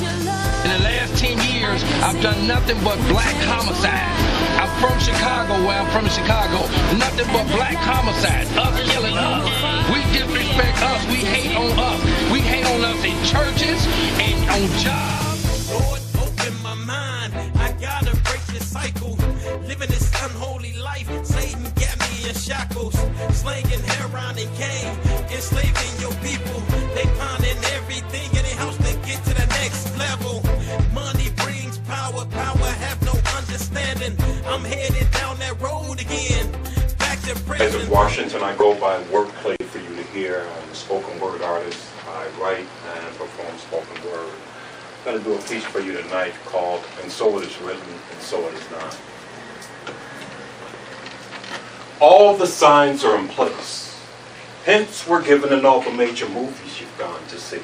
In the last 10 years, I've done nothing but black homicides. I'm from Chicago, where I'm from Chicago. Nothing but black homicides. Us killing us. We disrespect us. We hate on us. We hate on us in churches and on jobs. Lord, open my mind. I gotta break this cycle. Living this unholy life. Satan got me in shackles. Slanging heroin and cane. Enslaving your people. They pounding everything in their house to get to the next level. Money brings power. Power have no understanding. I'm headed down that road again. Back to prison. As in Washington, I go by wordplay for you to hear. I'm a spoken word artist. I write and perform spoken word. I'm going to do a piece for you tonight called "And So It Is Written, and So It Is Not." All the signs are in place. Hints were given in all the major movies you've gone to see.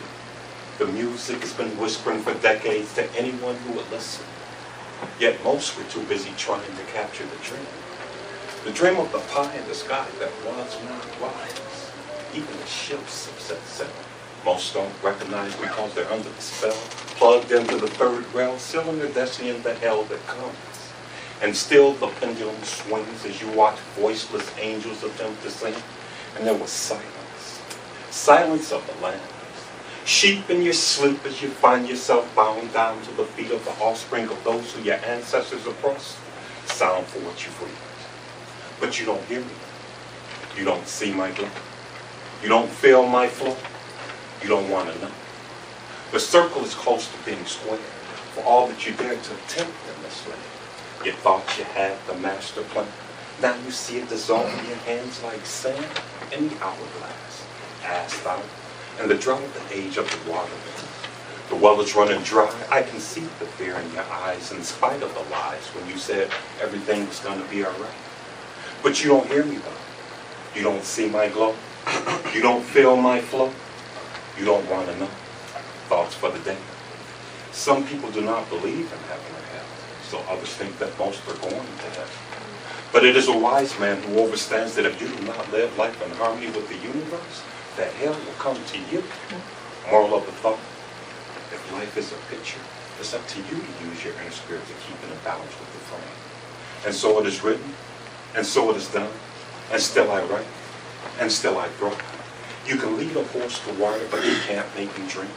The music has been whispering for decades to anyone who would listen. Yet most were too busy trying to capture the dream. The dream of the pie in the sky that was not wise. Even the ships have set sail. Most don't recognize because they're under the spell, plugged into the third rail, sealing their destiny in the hell that comes. And still the pendulum swings as you watch voiceless angels attempt to sing. And there was silence. Silence of the land. Sheep in your sleep as you find yourself bowing down to the feet of the offspring of those who your ancestors oppressed. Sound for what you breathe. But you don't hear me. You don't see my glow. You don't feel my flow. You don't want to know. The circle is close to being square for all that you dared to attempt in this land. You thought you had the master plan. Now you see it dissolve in your hands like sand in the hourglass. Passed out, and the drought of the age of the water. The well is running dry. I can see the fear in your eyes in spite of the lies when you said everything was going to be all right. But you don't hear me though. You don't see my glow. You don't feel my flow. You don't want to know. Thoughts for the day. Some people do not believe in heaven or hell, so others think that most are going to heaven. But it is a wise man who understands that if you do not live life in harmony with the universe, that hell will come to you. Moral of the thought, if life is a picture, it's up to you to use your inner spirit to keep it in balance with the frame. And so it is written, and so it is done, and still I write, and still I thrive. You can lead a horse to water, but you can't make him drink.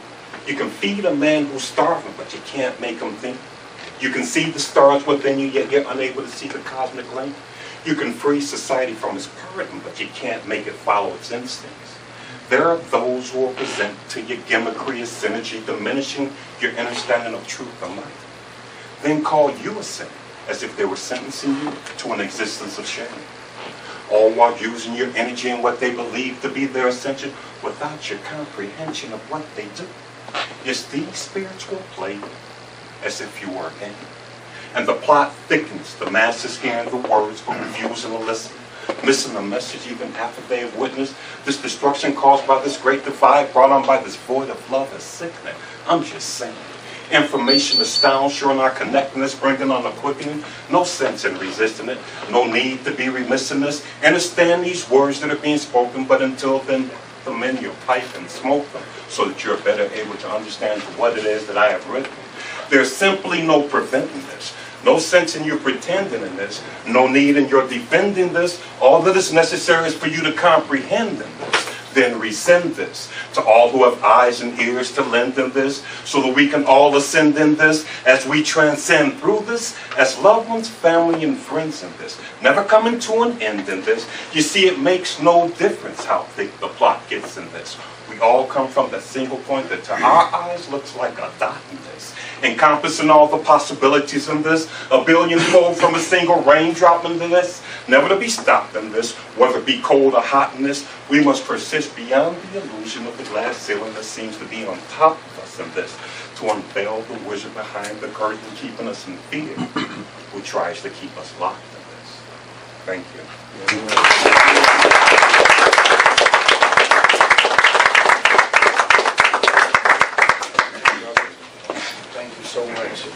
You can feed a man who's starving, but you can't make him think. You can see the stars within you, yet you're unable to see the cosmic link. You can free society from its burden, but you can't make it follow its instincts. There are those who will present to your gimmickry as synergy, diminishing your understanding of truth and life. Then call you a sinner, as if they were sentencing you to an existence of shame. All while using your energy and what they believe to be their ascension without your comprehension of what they do. Yes, these spirits will play you as if you were a game. And the plot thickens, the masses hearing the words but refusing to listen, missing the message even after they have witnessed this destruction caused by this great divide brought on by this void of love is sickening. I'm just saying. Information astounds, sure not connecting this, bringing on a quickening. No sense in resisting it. No need to be remiss in this. Understand these words that are being spoken, but until then, them in your pipe and smoke them so that you're better able to understand what it is that I have written. There's simply no preventing this. No sense in you pretending in this. No need in your defending this. All that is necessary is for you to comprehend in this. Then rescind this to all who have eyes and ears to lend in this, so that we can all ascend in this as we transcend through this as loved ones, family, and friends in this. Never coming to an end in this. You see, it makes no difference how thick the plot gets in this. We all come from that single point that to our eyes looks like a dot in this. Encompassing all the possibilities in this, a billion-fold from a single raindrop into this, never to be stopped in this, whether it be cold or hot in this, we must persist beyond the illusion of the glass ceiling that seems to be on top of us in this, to unveil the wizard behind the curtain keeping us in fear, who tries to keep us locked in this. Thank you. Thank you so much.